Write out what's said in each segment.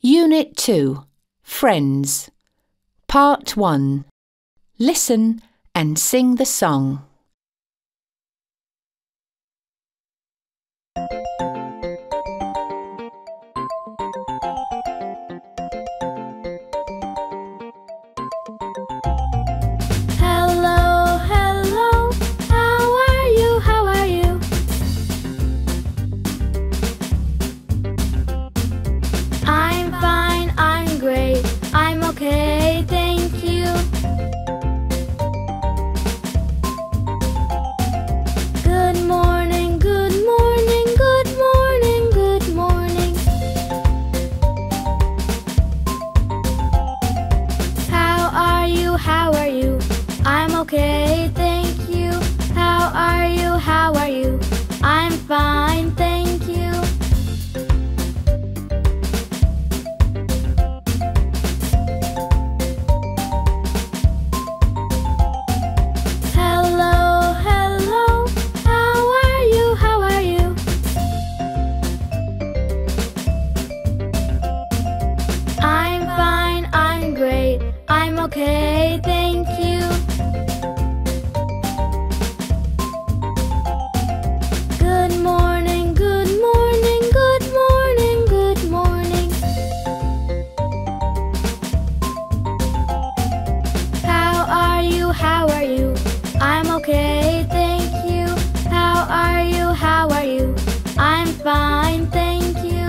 Unit 2, Friends, Part 1. Listen and sing the song. Hello, hello, how are you, how are you? I'm fine, I'm great, I'm okay, thank you. Good morning, good morning, good morning, good morning. How are you, how are you? I'm okay, thank you. How are you, how are you? I'm fine, thank you. Hello, hello, how are you, how are you? I'm fine, I'm great, I'm okay, thank you. Good morning, good morning, good morning, good morning. How are you, how are you? I'm okay, thank you. How are you, how are you? I'm fine, thank you.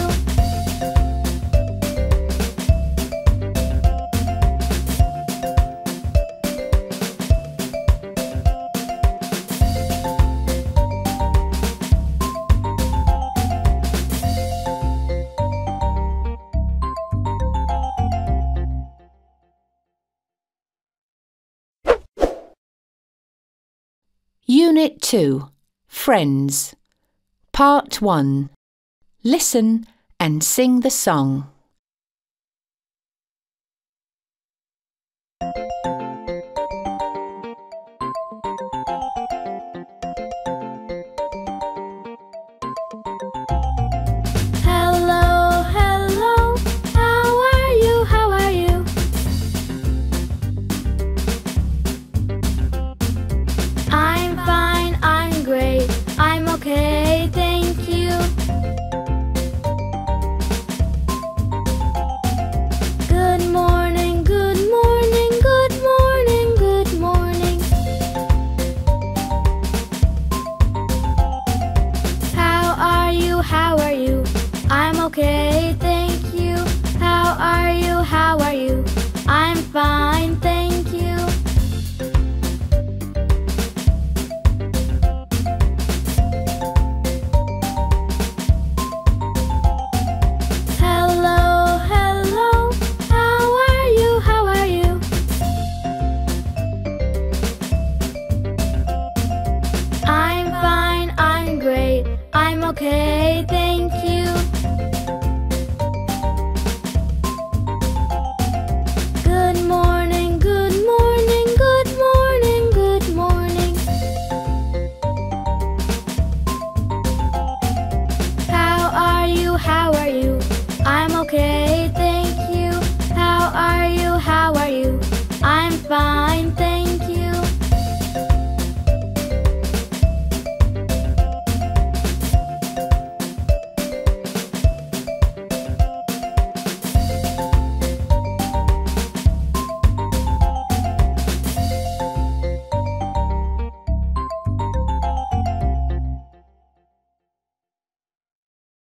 Unit 2, Friends, Part 1. Listen and sing the song. Hello, hello, how are you, how are you? I'm fine, I'm great, I'm okay, thank you. Good morning, good morning, good morning, good morning. How are you, how are you? I'm okay, thank you. How are you, how are you? I'm fine, thank you. Hello, hello, how are you, how are you? I'm fine, I'm great, I'm okay, thank you. Good morning, good morning, good morning, good morning. How are you, how are you? I'm okay,